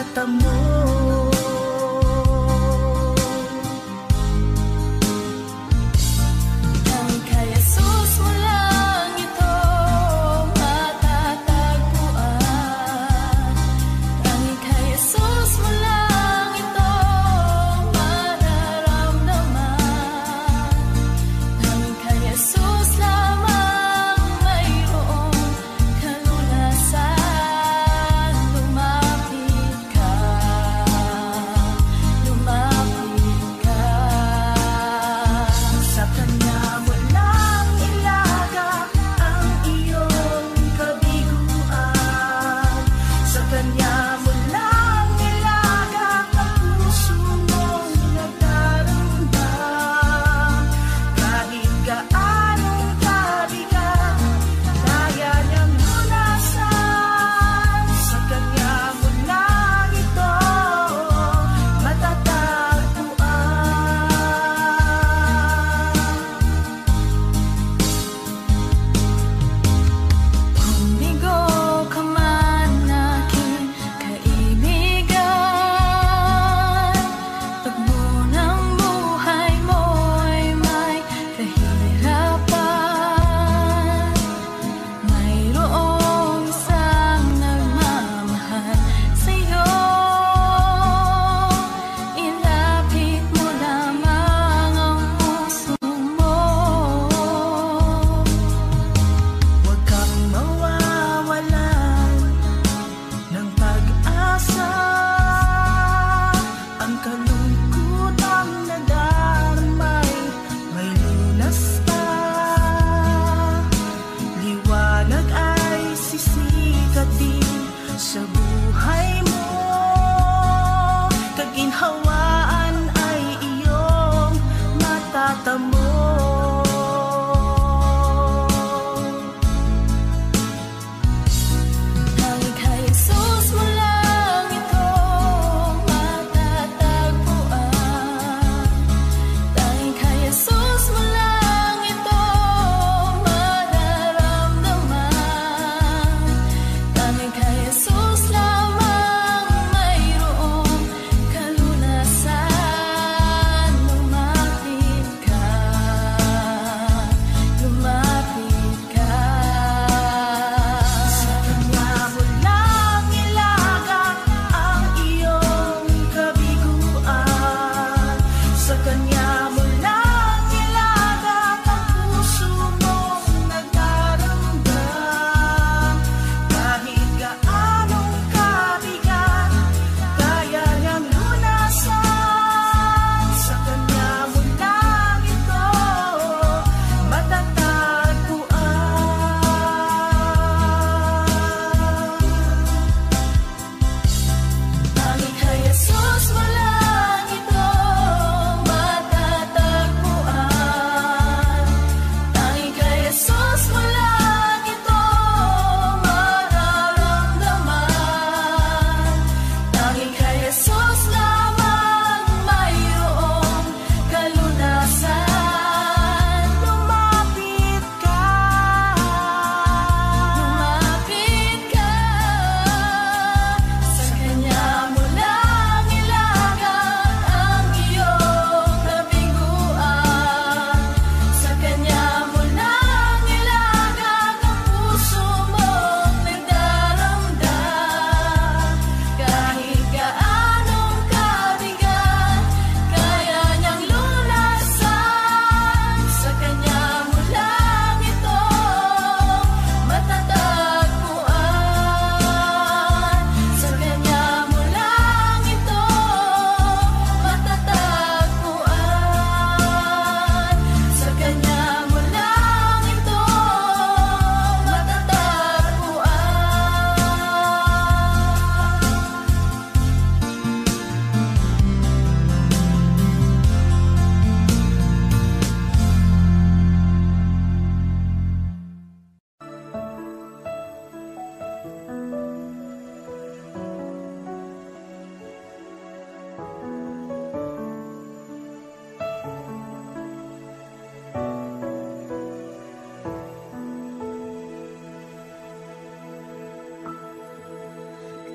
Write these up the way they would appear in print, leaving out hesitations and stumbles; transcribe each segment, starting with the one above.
matatamo.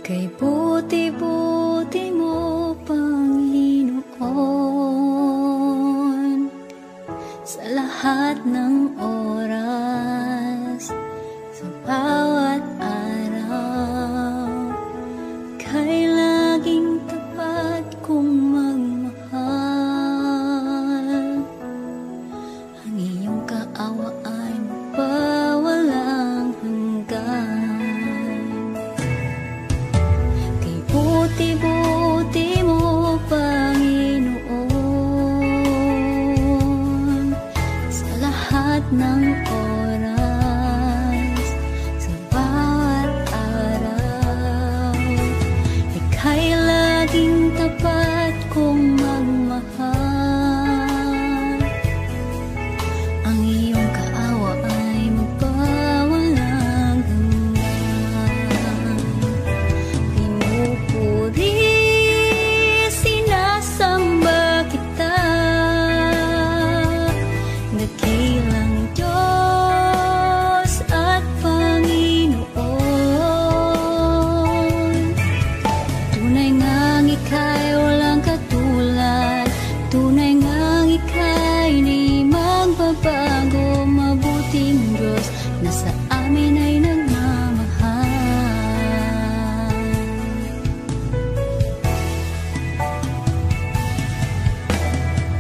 Kay buti-buti lahat ng oras, sa bawat araw, kay laging tapat kong magmahal. Ang iyong kaawa ay mapawalang hanggan. Kay buti-buti mo, Panginoon, sa lahat ng oras, sa bawat araw, ika'y laging tapat kong magmahal. Ang iyong kaawa ay mapawalang hanggan. Pinupuri, sinasamba kita, dakilang Diyos at Panginoon. Tunay ngang ika'y walang katulad, tunay ngang ika'y di magbabago. Mabuting Diyos na sa amin ay nagmamahal.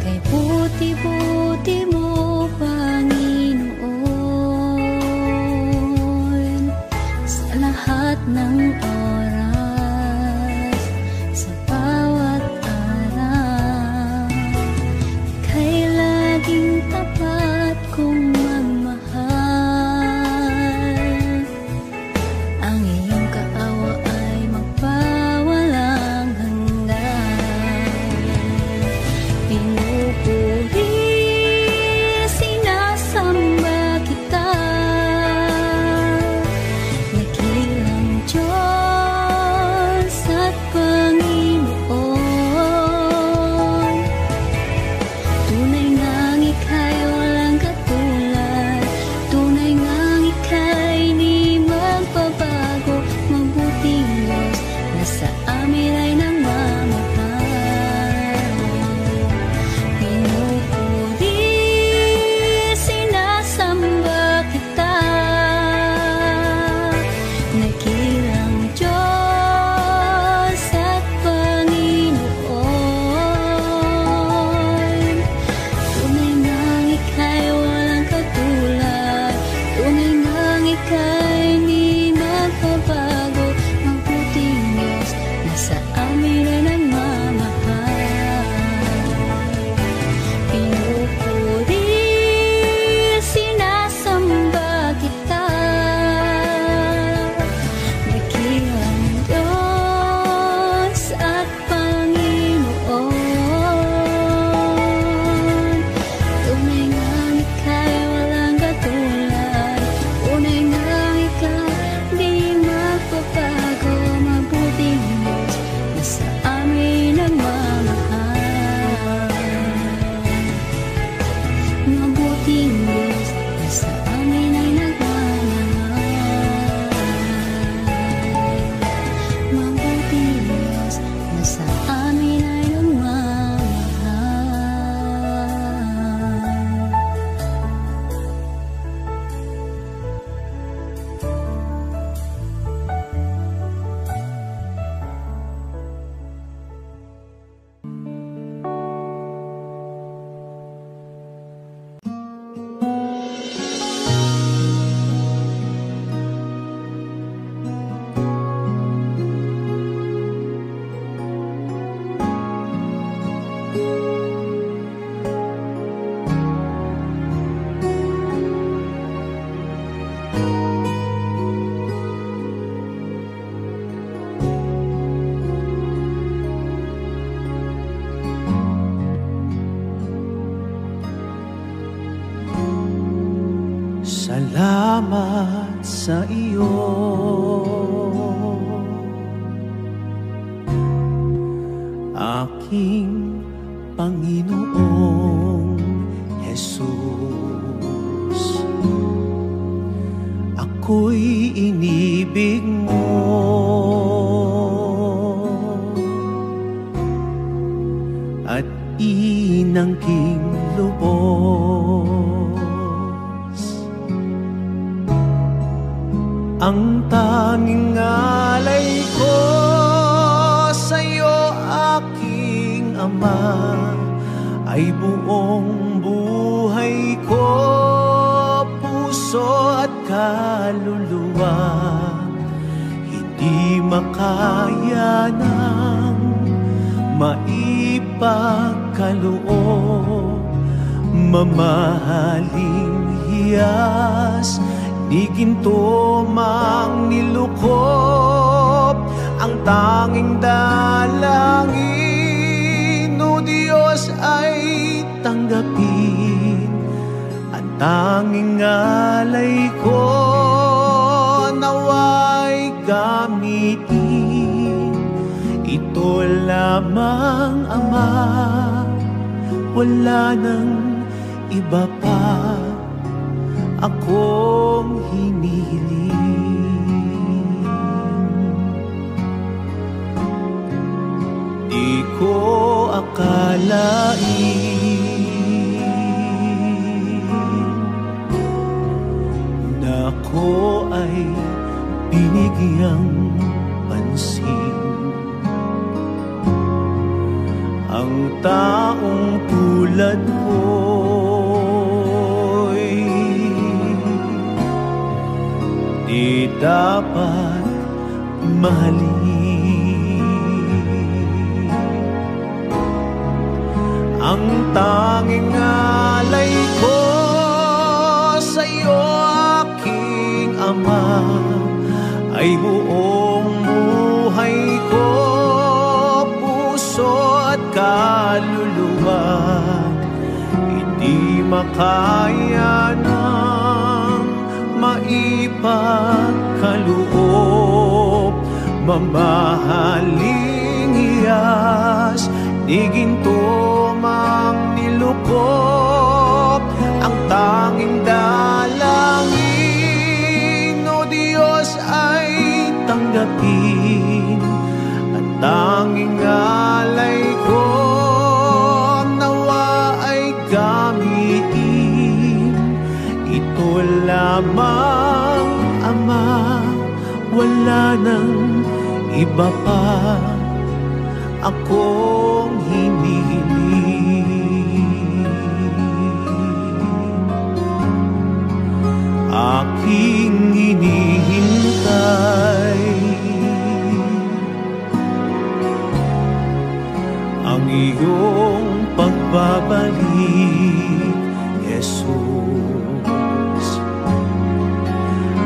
Kay buti-buti mo, Panginoon, sa lahat ng oras, sa bawat araw, kay laging tapat kong magmahal. Ang iyong kaawa ay magpawalang hanggan. Pinupuri, sinasamba kita, dakilang Diyos at Panginoon. Tunay ngang ika'y walang katulad, tunay ngang ika'y di magbabago. Mabuting Diyos na sa amin ay nagmamahal. Pinupuri, sinasamba kita, dakilang Diyos at Panginoon. Tunay ngang ika'y walang katulad, tunay ngang ika'y di magbabago. Mabuting Diyos na sa amin ay nagmamahal. Pinupuri, sinasamba kita, dakilang Diyos at Panginoon. Tunay ngang ika'y walang katulad, tunay ngang ika'y di magbabago. Mabuting Diyos na sa amin nagmamahal. Mabuting Diyos na sa amin ay nagmamahal. Mabuting Diyos na sa amin ay nagmamahal. Salamat sa iyo, aking Panginoong Jesus. Ako'y inibig mo at inangking lubos. Ang tanging alay ko sa'yo, aking Ama, ay buong buhay ko, puso at kaluluwa. Hindi makaya ng maipagkaloob, mamahaling hiyas, di ginto mang nilukop. Ang tanging dalangin, o Diyos, ay tanggapin. Ang tanging alay ko, naway gamitin. Ito lamang, Ama, wala nang iba pa akong hinihiling. Di ko akalain na ako ay binigyang pansin. Ang taong tulad ko'y di dapat mahalin. Ang tanging alay ko sa'yo, aking Ama, ay buong buhay ko, puso at kaluluwa. Hindi makaya ng maipagkaloob, mamahaling hiyas, di ginto mang nilukop. Ang tanging dalangin, o Diyos, ay tanggapin. Ang tanging alay ko, nawa ay gamitin. Ito lamang, Ama, wala nang iba pa akong hinihiling. Aking hinihintay ang iyong pagbabalik, Jesus.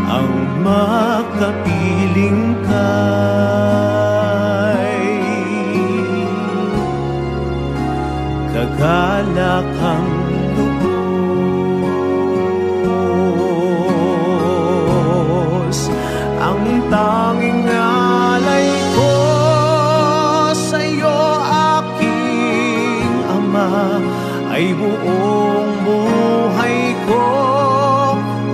Ang makapiling kay kagalakang lubos. Ang tanging alay ko sa'yo, aking Ama, ay buong buhay ko,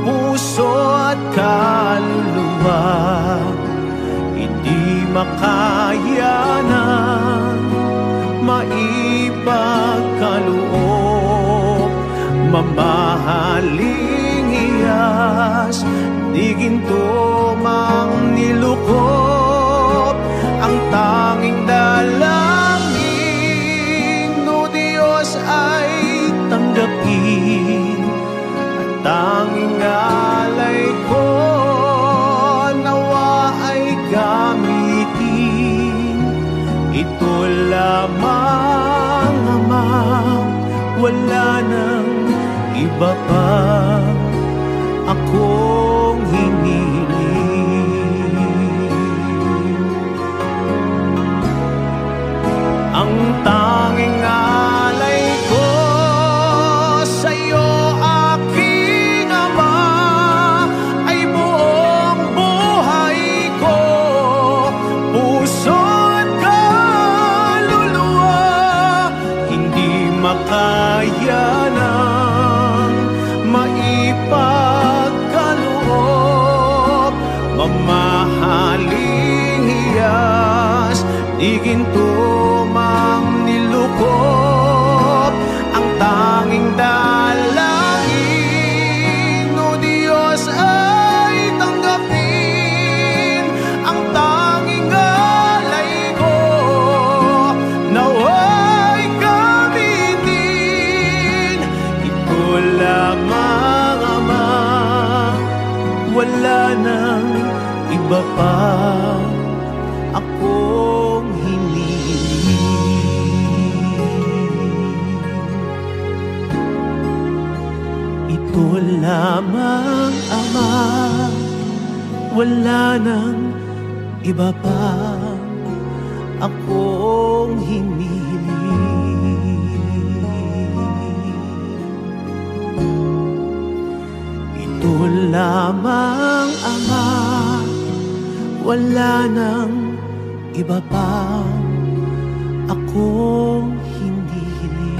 puso at kaluluwa. Hindi makaya ng maipagkaloob, mamahaling hiyas, di ginto mang nilukop. Ang tanging dalangin, o Diyos, ay tanggapin. Ang tanging alay ko, nawa ay gamitin. Ito lamang, Ama, wala nang iba pa akong hinihiling. Ang tanging alay ko sa'yo, aking Ama, ay buong buhay ko, puso at kaluluwa. Hindi makaya ng maipagkaloob, mamahaling hiyas, di ginto mang nilukop. Ang tanging dalangin, o Diyos, ay tanggapin. lamang Ama, wala nang iba pa akong hinihiling. Ito lamang Ama, wala nang iba pa akong hindi hiling.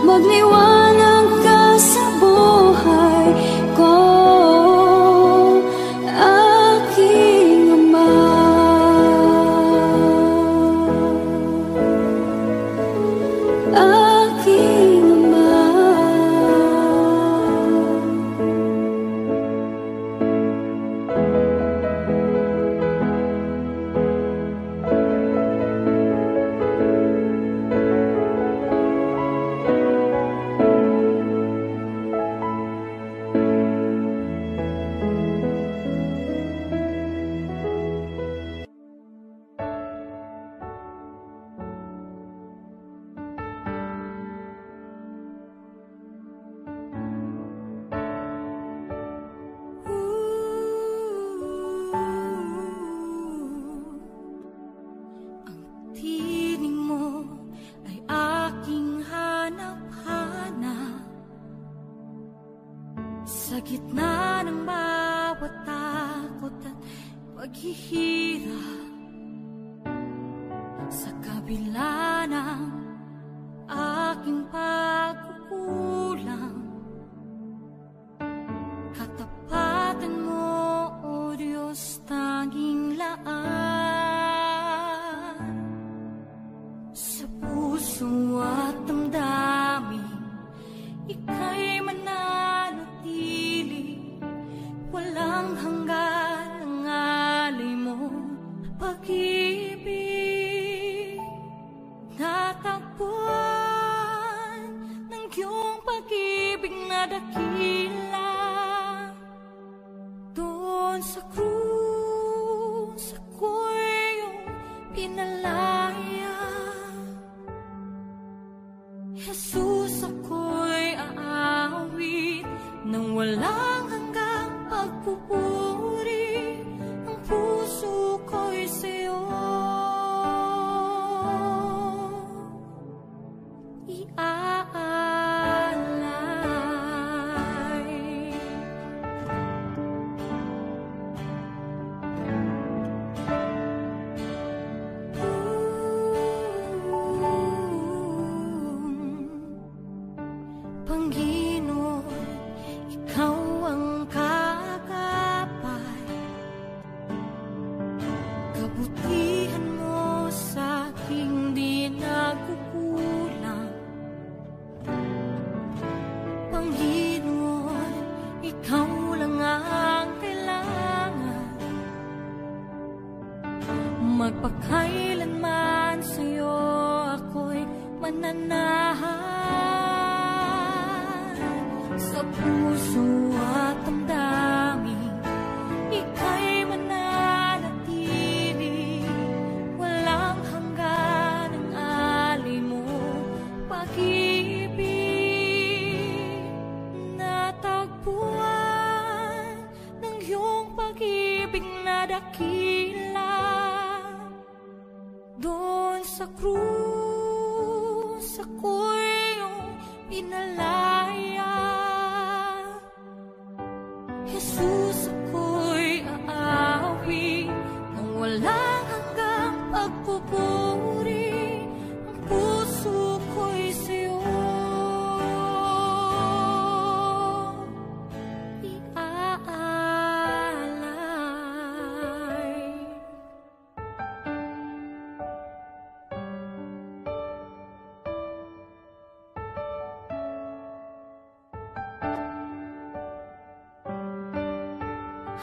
Magliwanag ka sa buhay ko. aking ama. Sa gitna ng bawat takot at paghihirap, sa kabila ng aking pagkukulang, katapatan mo, O Diyos, tanging laan. Sa puso at damdamin, ika'y mananatili, walang hanggan ang alay mo, pag-ibig. Natagpuan ng iyong pag-ibig na dakila, doon sa krus ako'y iyong pinalaya. Jesus, ako'y aawit nang walang hanggang pagpupuri. Ang puso ko'y sa'yo iaalay. Panginoon, ikaw ang kagapay, kabutihan mo sa aking di nagkukulang. Panginoon, ikaw lang ang kailangan, magpakailanman sa'yo ako'y mananahan. Sa puso at damdamin, ika'y mananatili, walang hanggan ang alay mo, pag-ibig. Natagpuan ng iyong pag-ibig na dakila, doon sa krus ako'y iyong pinalaya. Jesus, ako'y aawi nang walang hanggang pagpupuri. Ang puso ko'y sa'yo iaalay.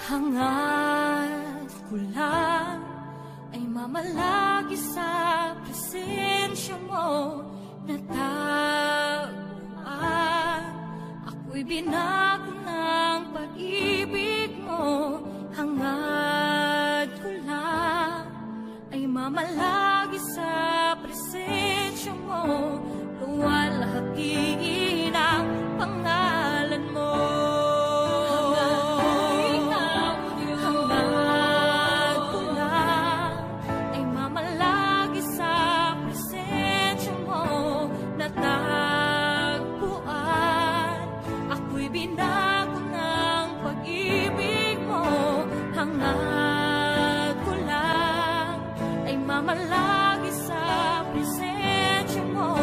Hangad ko lang ay mamalagi sa presensya mo, natagpuan. Ako'y binago ng pag-ibig mo. Hangad ko lang ay mamalagi sa presensya mo, luwalhati ng pangalan mo. Binago ng pag-ibig mo, hangad ko lang ay mamalagi sa presensya mo.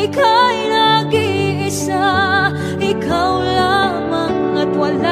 Ika'y nag-iisa, ikaw lamang at wala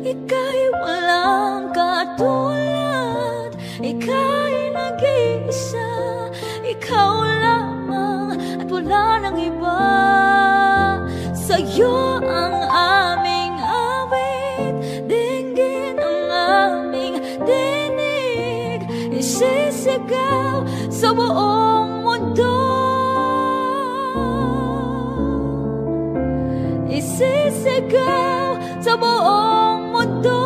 ika'y walang katulad, ika'y nag-iisa, ikaw lamang at wala nang iba. Sa'yo ang aming awit, dinggin ang aming dinig, isisigaw sa buong mundo, isisigaw sa buong mundo,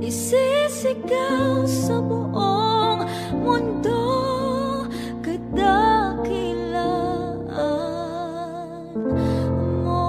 isisigaw sa buong mundo, kadakilaan mo.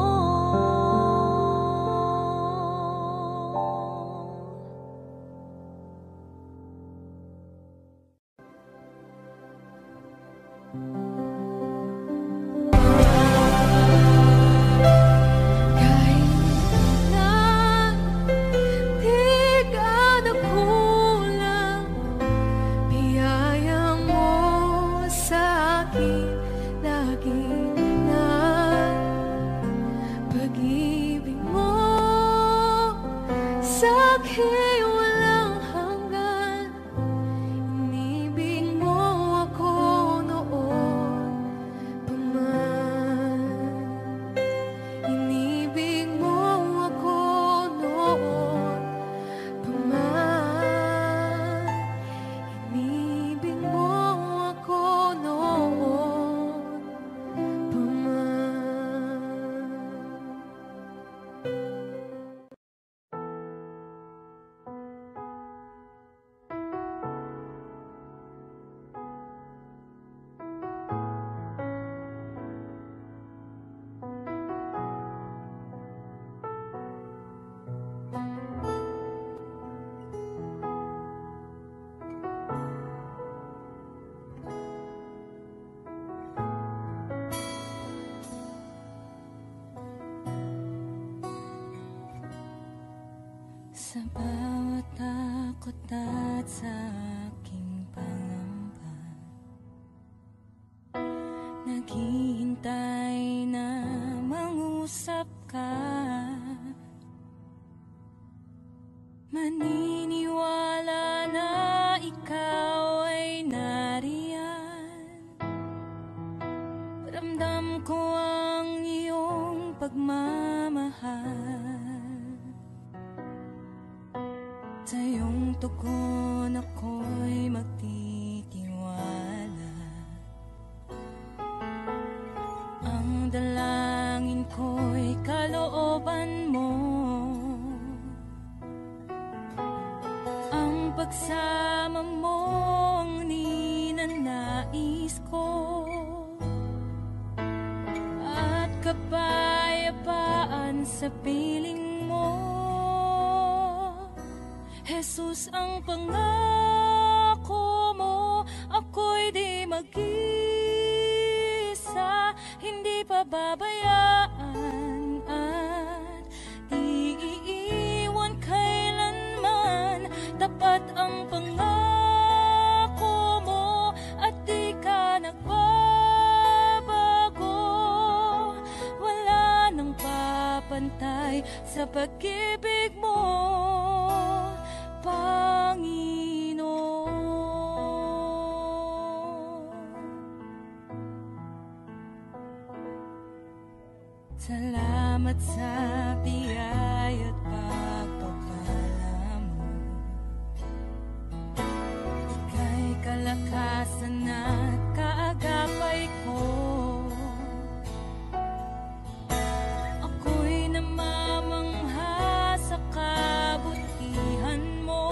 Sa bawat takot at sa aking pangamba, naghihintay na mangusap ka. Maniniwala na ikaw ay nariyan. Ramdam ko ang iyong pagmamahal. Sa iyong tugon ako'y magtitiwala. Ang dalangin ko'y kalooban mo. Ang pagsama mo ang ninanais ko. At kapayapaan sa piling mo. Jesus, ang pangako mo, ako'y di mag-isa, hindi pababayaan at di iiwan kailanman. Tapat ang pangako mo at di ka nagbabago. Wala nang papantay sa pag-ibig mo, Panginoon. Salamat sa biyaya at pagpapala mo. Ika'y kalakasan at kaagapay ko. Ako'y namamangha sa kabutihan mo.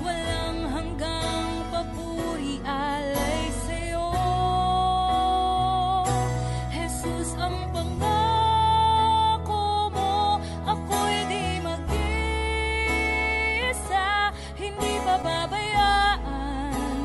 Walang hanggang papuri alay sa'yo. Jesus, ang pangako mo, ako'y di mag-isa, hindi pababayaan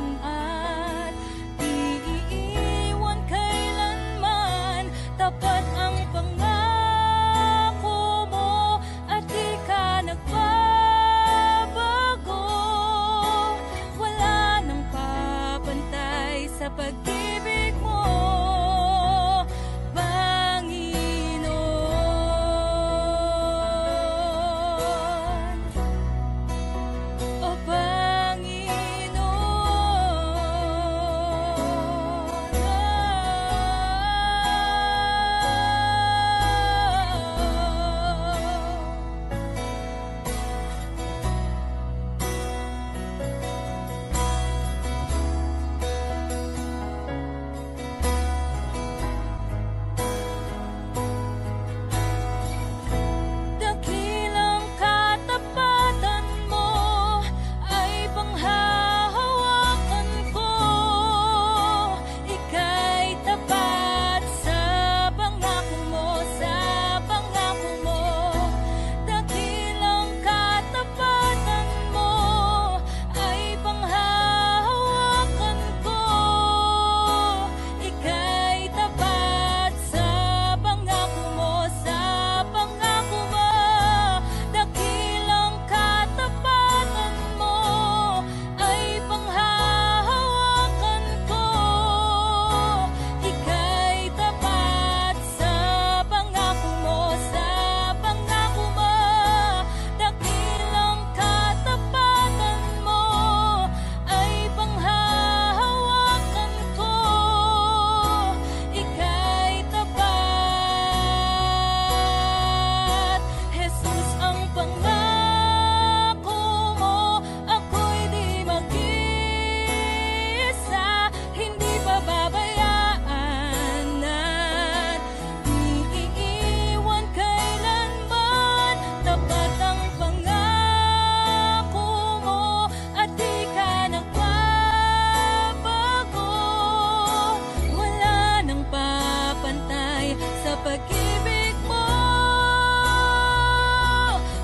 pag-ibig mo.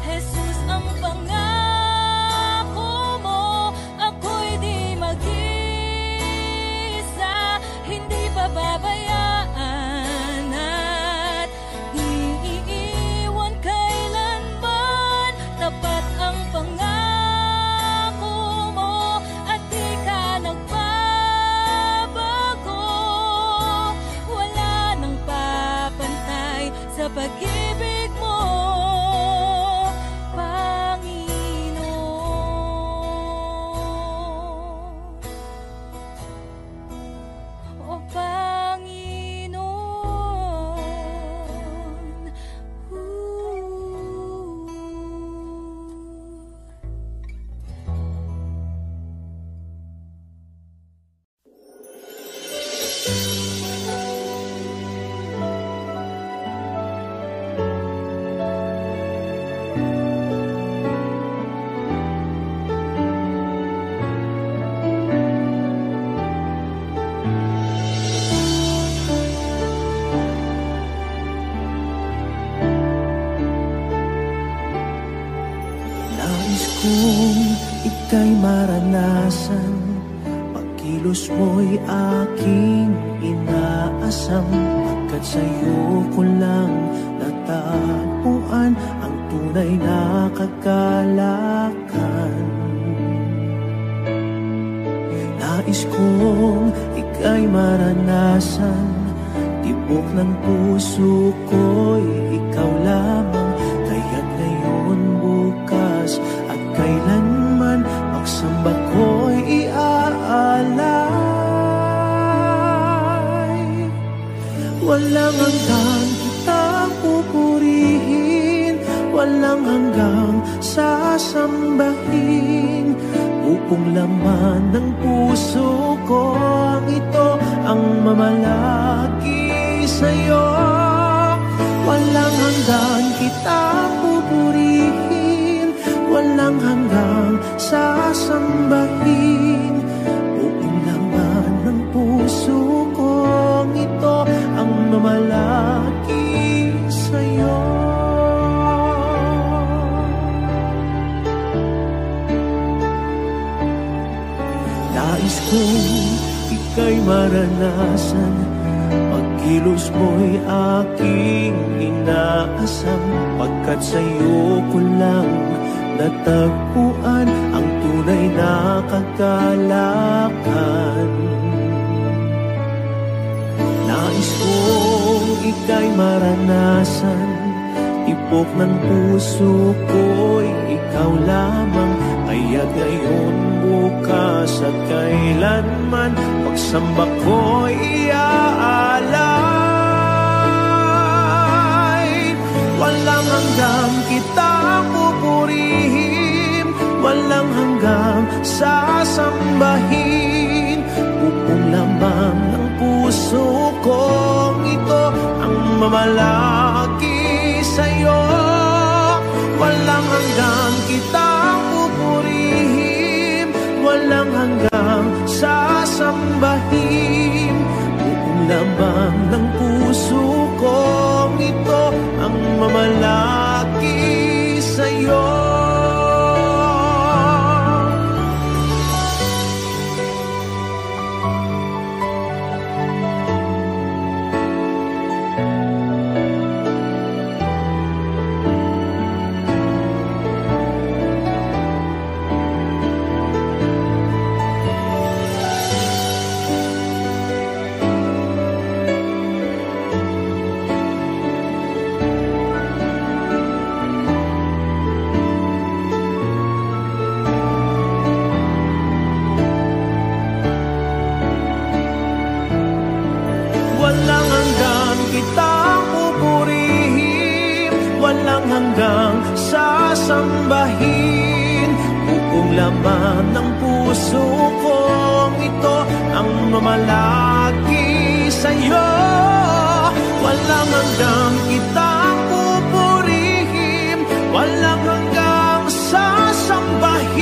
Jesus, ang pangako mo, ako'y di mag-isa, hindi pababayaan at di iiwan kailanman. Tapat ang pangako mo at di ka nagbabago. Wala nang papantay sa pag-ibig mo, Panginoon. O Panginoon. Nais kong ika'y maranasan, pagkilos mo'y aking inaasam. Pagkat sa'yo ko lang natagpuan ang tunay na kagalakan. Nais kong ika'y maranasan, tibok ng puso ko'y ikaw lamang. Kaya't ngayon, bukas at kailanman, pagsamba ko'y iaalay. Walang hanggang kitang pupurihin, walang hanggang sasambahin. Upong laman ng puso ko ang ito ang mamalagi sa'yo. Walang hanggang kitang pupurihin, walang hanggang sasambahin. Buong laman ng puso ko ito ang mamalagi sa'yo. Nais kong ika'y maranasan, pagkilos mo'y aking inaasam. Pagkat sa'yo ko lang natagpuan ang tunay na kagalakan. Nais kong ika'y maranasan, tibok ng puso ko'y ikaw lamang. Kaya ngayon, bukas at kailanman, pagsamba ko'y iaalay. Walang hanggang kitang pupurihin, walang hanggang sasambahin. Buong laman ng puso ko ito ang mamalagi sa'yo. Walang hanggang kitang pupurihin, walang hanggang sasambahin. Buong laman ng puso ko ito ang mamalagi sa'yo. Walang hanggang kitang pupurihin, walang hanggang sasambahin. Buong laman ng puso ko ito ang mamalagi sa'yo. Walang hanggang kitang pupurihin, walang hanggang sasambahin.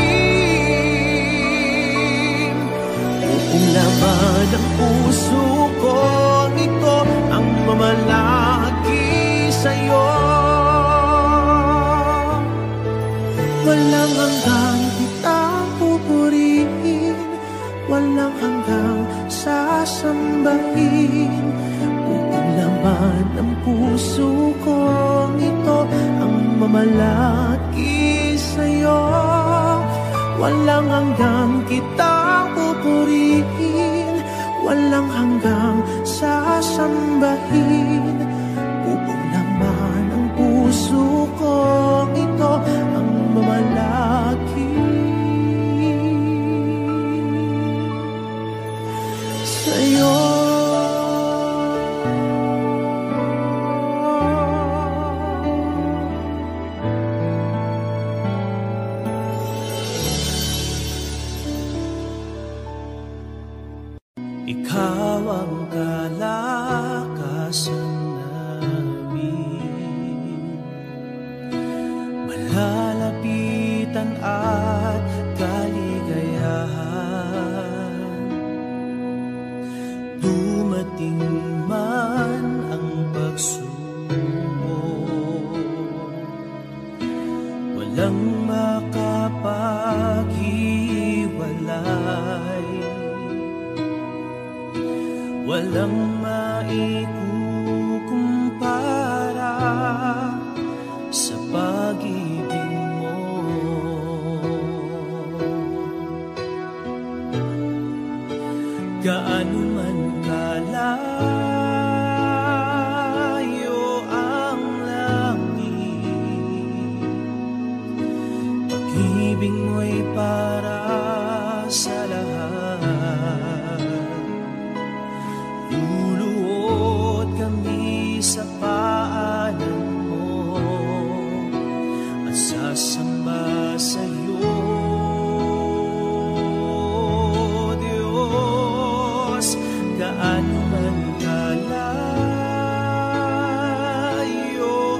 Buong laman ng puso ko ito ang mamalagi naman ang puso kong ito ang mamalaki sa'yo. Walang hanggang kitang pupurihin, walang hanggang sasambahin. Buong naman ang puso kong ito ang mamalaki sa'yo. Ikaw ang kalakasan namin, malalapitan at kaligayahan. Dumating man ang pagsubok, walang makapaghiwalay, walang maikukumpara sa pag-ibig mo. Gaano man kalayo ang langit, pag-ibig mo'y para sa lahat. Luluhod kami sa paanan mo at sasamba sa'yo, Diyos. Gaano man kalayo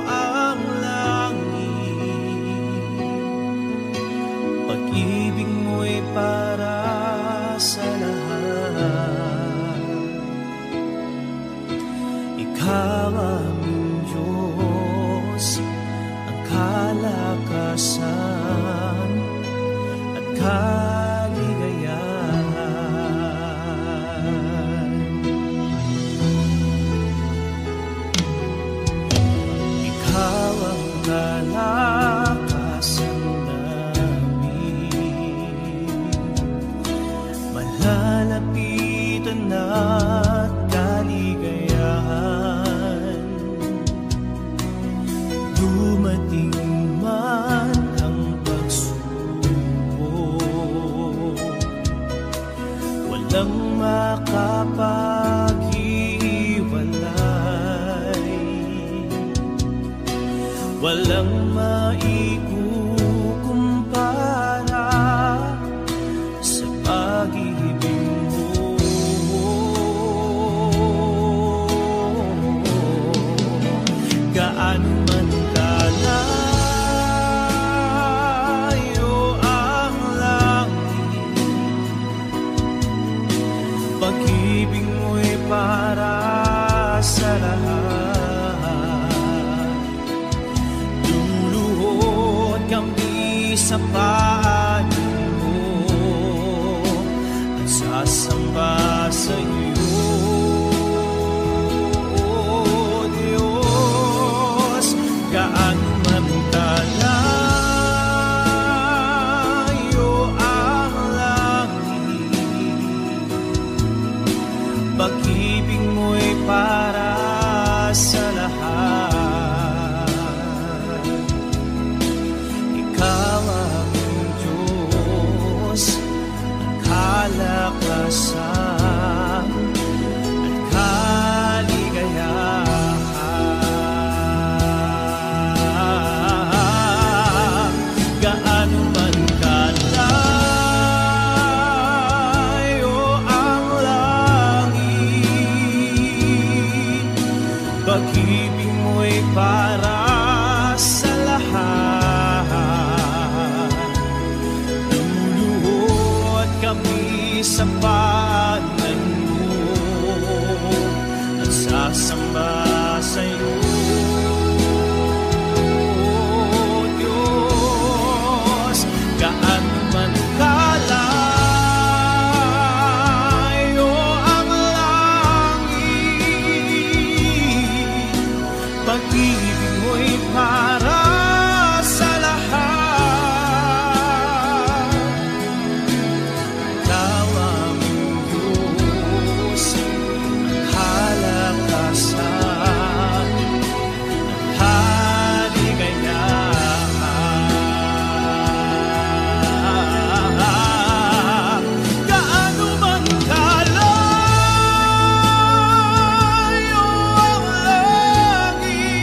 ang langit, pag-ibig mo'y para sa lahat. Ikaw aming Diyos, ang kalakasan at kaligayahan. Ikaw ang kalakasan namin, malalapitan at kaligayahan. Dumating man ang pagsubok, walang makapaghiwalay, walang maikukumpara sa pag-ibig mo. Gaano man kalayo ang langit, pag-ibig mo'y para sa lahat. Luluhod kami sa paanan mo at sasamba sa'yo, gaano man kalayo ang langit, pag-ibig mo'y para sa lahat. Ikaw ang Diyos, ang kalakasan at kaligayahan. Gaano man kalayo ang langit, pag-ibig mo'y para sa lahat. Luluhod kami sa paanan mo at sasamba sa'yo, Diyos. Gaano man kalayo ang langit, Pag-ibig mo'y para sa lahat. Ikaw ang Diyos, ang kalakasan, ang kaligayahan. Gaano man kalayo ang langit,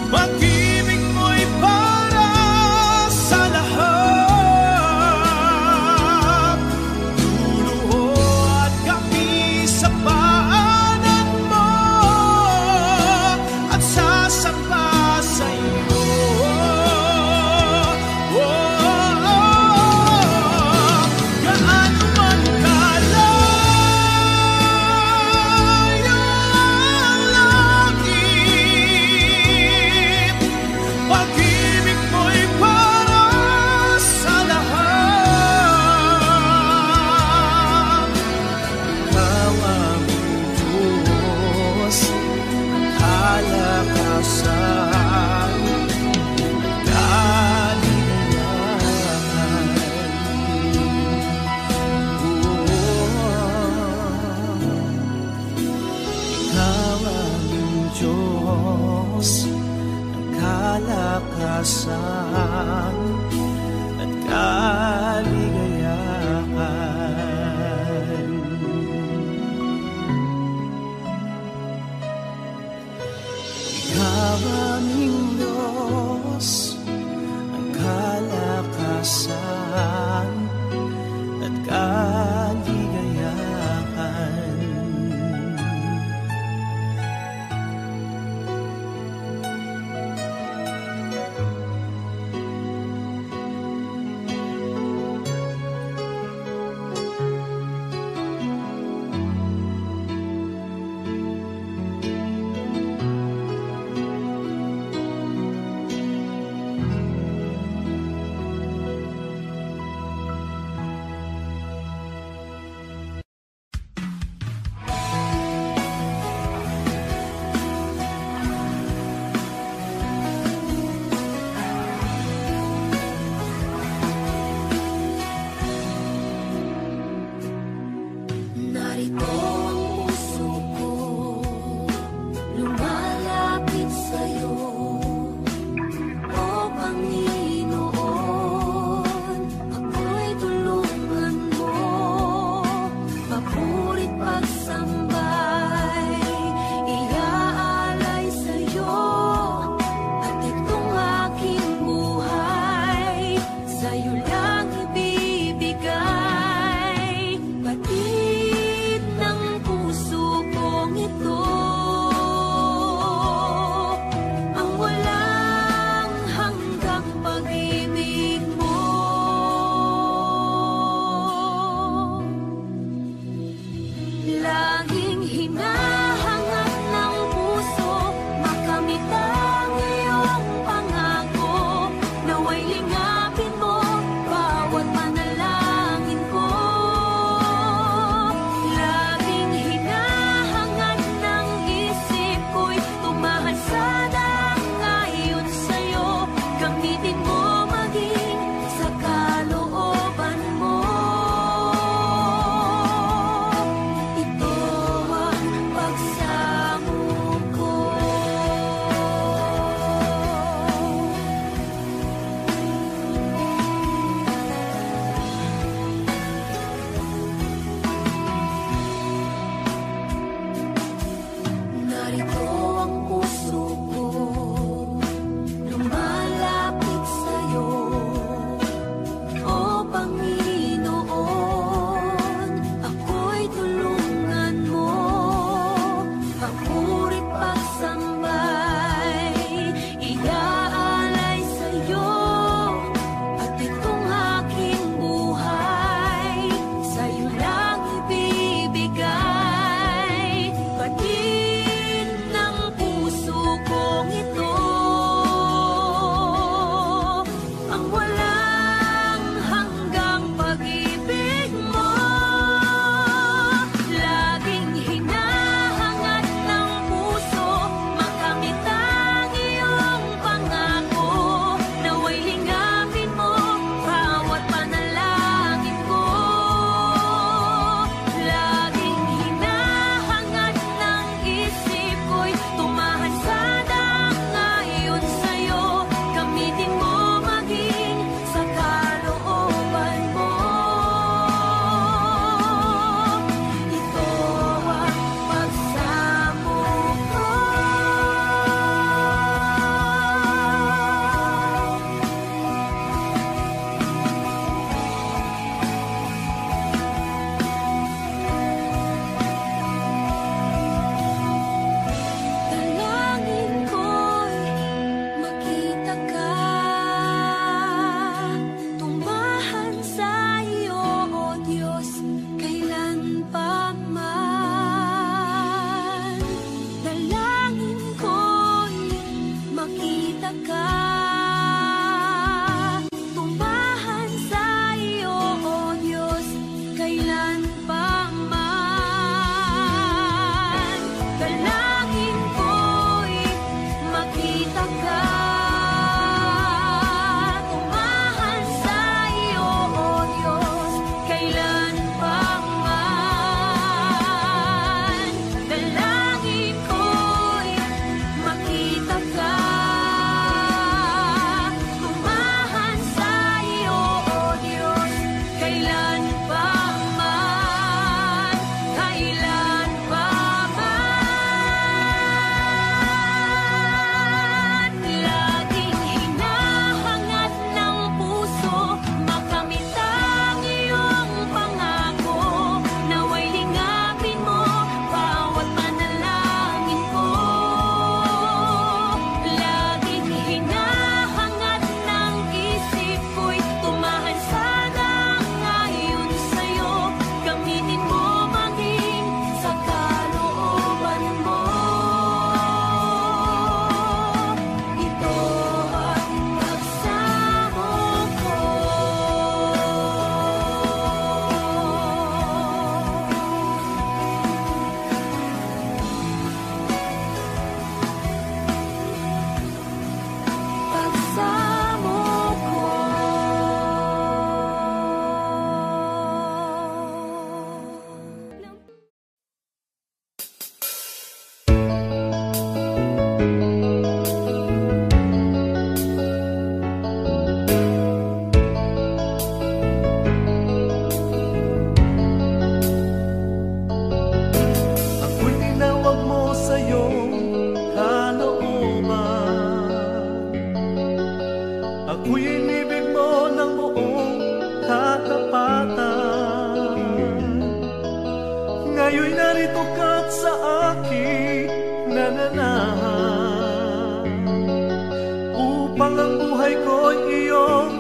pag-ibig mo'y para sa lahat. Luluhod kami sa paanan mo at sasamba sa iyo. Gaano man kalayo ang langit, pag-ibig mo'y para sa lahat. Ikaw ang Diyos, ang kalakasan, kaligayahan. Ikaw ang Diyos, ang kalakasan at kaligayahan. Ikaw aming Diyos, ang kalakasan at kaligayahan. pinananahan, upang ang buhay ko'y iyong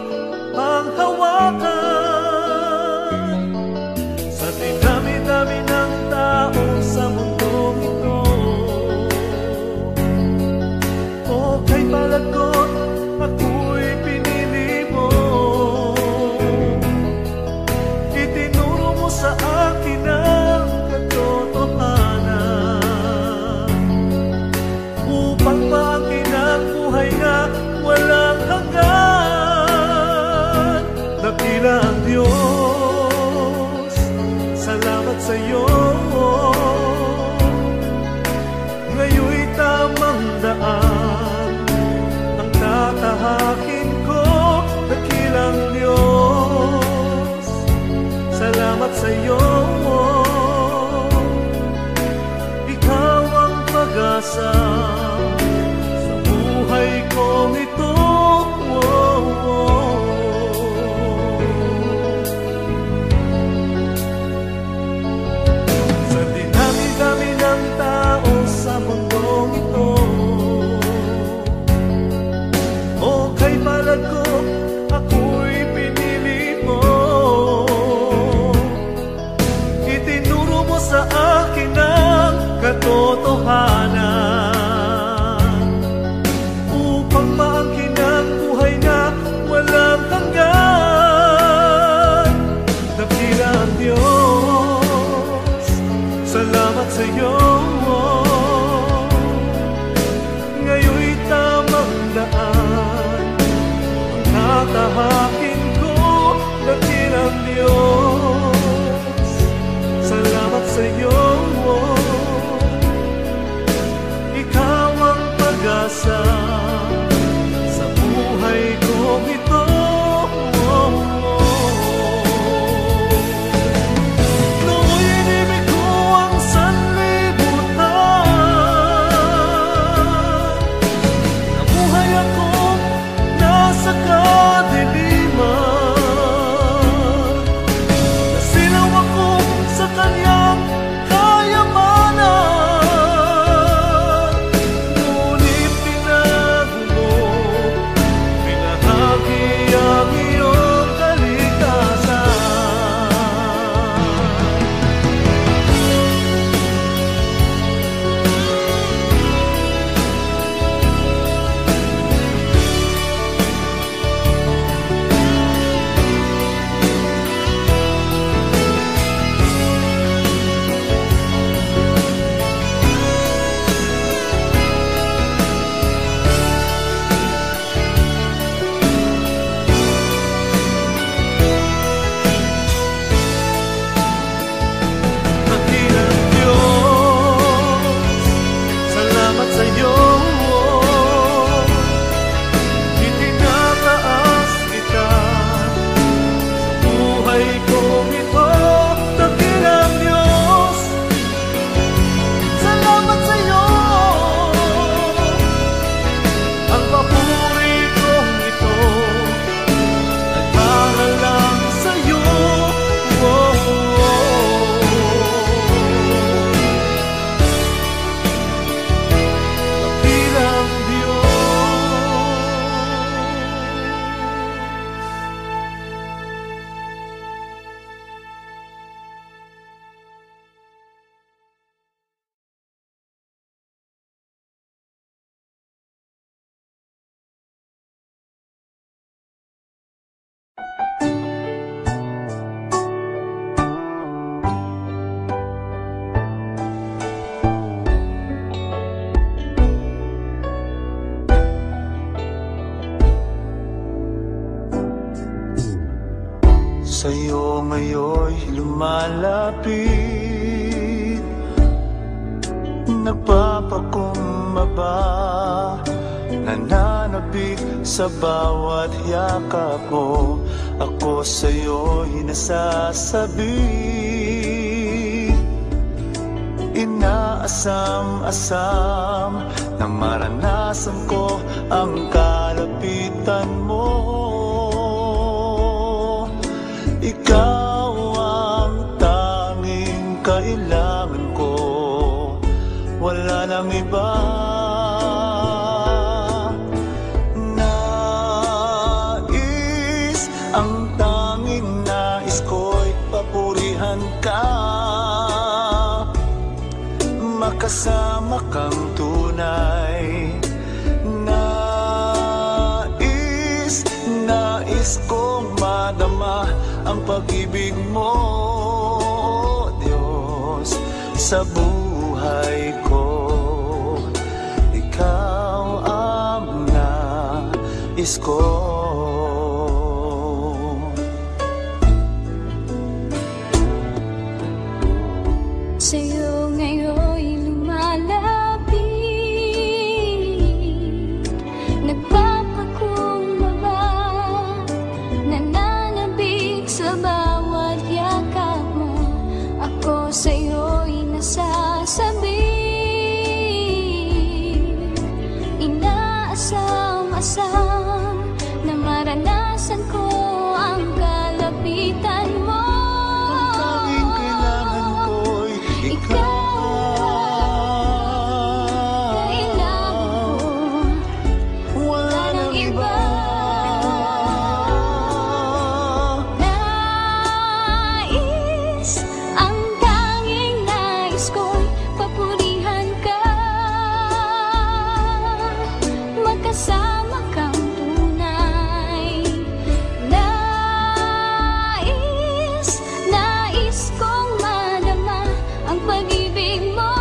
panghawakan. Sa dinami-dami ng tao sa mundong ito, o kay palagot ako'y pinili mo. Itinuro mo sa akin ang katotohanan, upang maangkin ang buhay na walang hanggan. Dakila ang Diyos, salamat sa iyo. Ngayon'y tamang daan ang tatahakin ko. Dakilang Diyos, salamat sa iyo. Ikaw ang pag-asa sa buhay kong ito. Sa dinami-dami ng tao sa mundong ito, o kay palad ko ako'y pinili mo. Itinuro mo sa akin ang katotohanan, upang maangkin ang buhay na walang hanggan. Dakila ang Diyos, salamat sa iyo. Ngayon'y tamang daan ang tatahakin ko. Dakilang Diyos, salamat sa iyo. Ikaw ang pag-asa sa buhay kong ito. Nooy inibig ko ang sanlibutan, nabuhay akong nasa kadiliman, nasilaw ako sa kanyang kayamanan. Ngunit tinago mo, pinahagi ang iyong kaligtasan. Dakilang Diyos, salamat sa iyo. Itinataas kita sa buhay kong ito. Dakilang Diyos, salamat sa iyo. Ang papuri kong ito nagdaralang sa iyo. Dakilang Sa'yo ngayon'y lumalapit, nagpapakumbaba, nananabik sa bawat yakap mo. Ako sa'yo'y nasasabi, inaasam-asam na maranasan ko ang kalapitan mo. Ikaw ang tanging kailangan ko, wala nang iba iba. Nais, ang tanging nais ko'y papurihan ka, makasama kang tunay. Nais kong madama ang pag-ibig mo, Diyos, sa buhay ko. Ikaw ang nais ko. Sa'yo ngayon'y lumalapit, nagpapakumbaba, nananabik sa bawat yakap mo. Ako sa'yo'y nasasabi, inaasam-asam na maranasan ko ang kalapitan mo. Kasama kang tunay. Nais kong madama ang pag-ibig mo,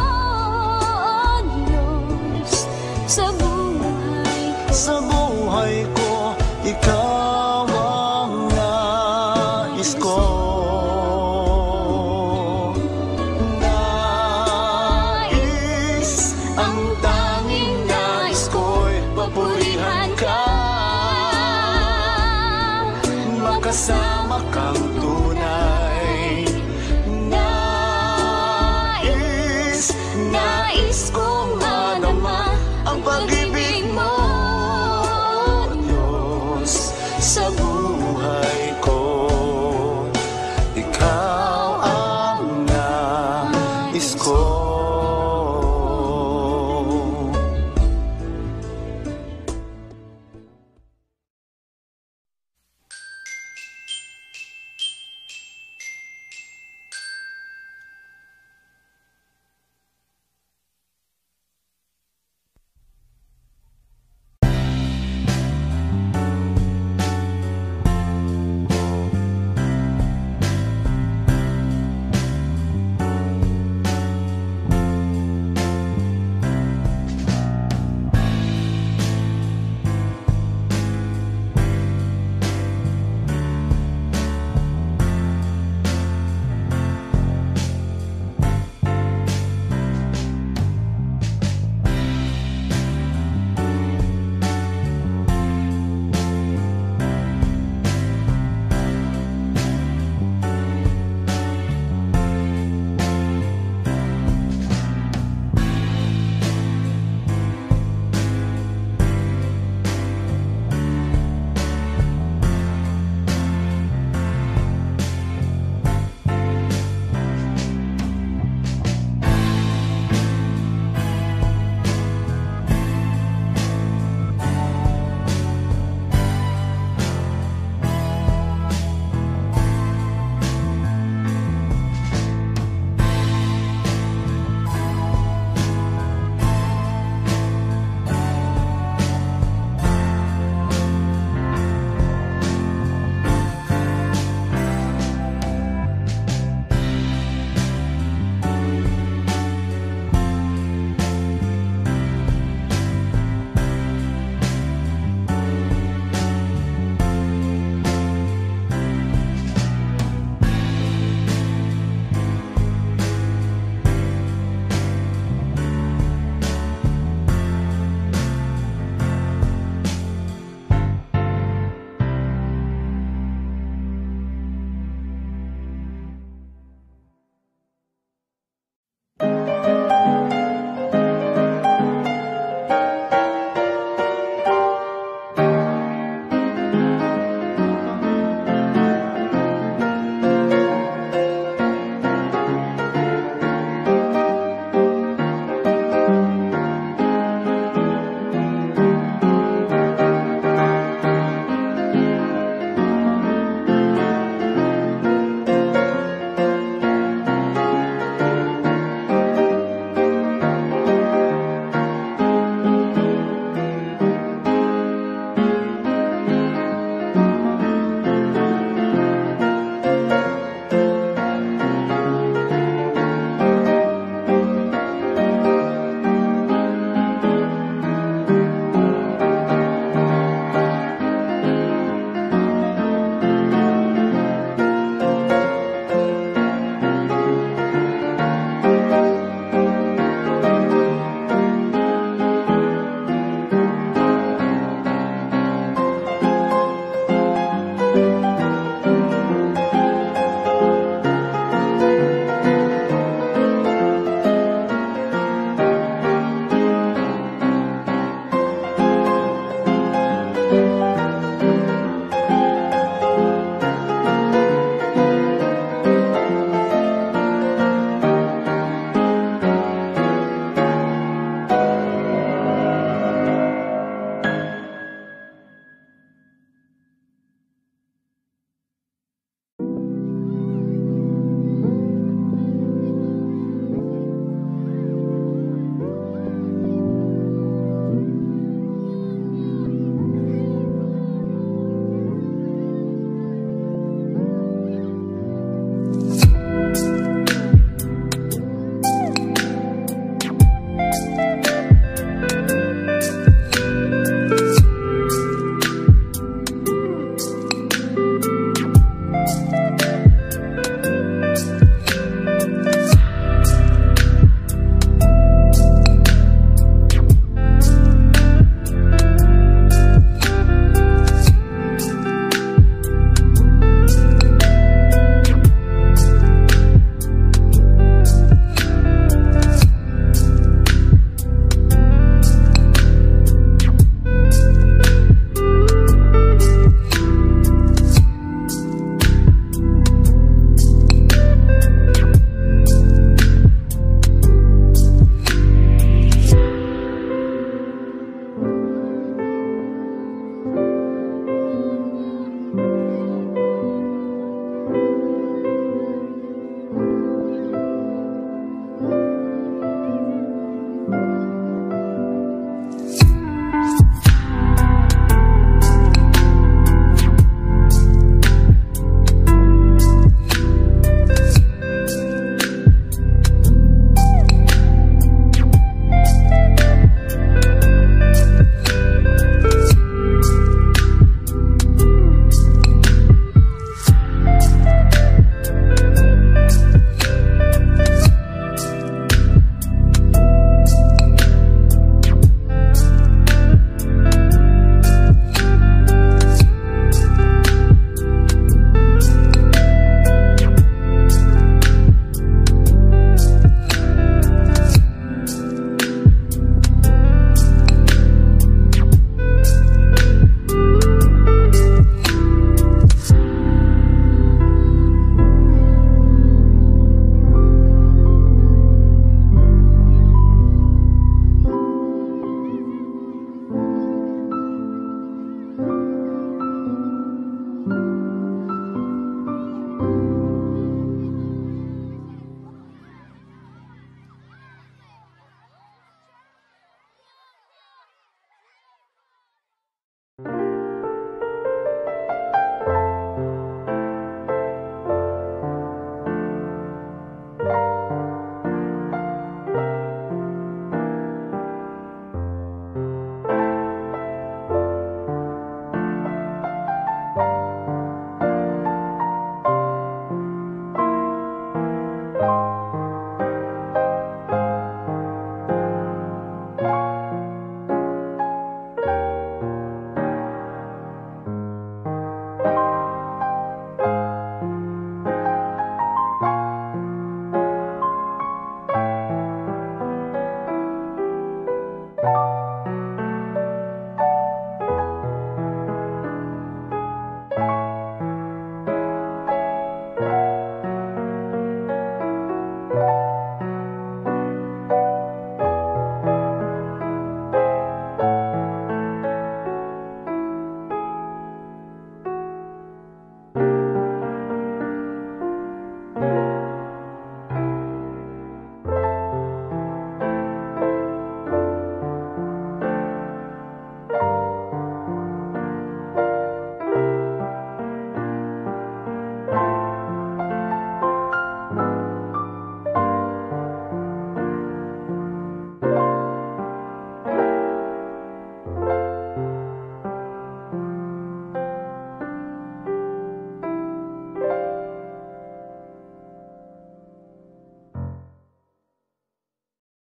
Diyos, sa buhay ko. Sa buhay ko, ikaw ang nais ko. Nais, ang tanging nais ko'y papurihan ka, makasama kang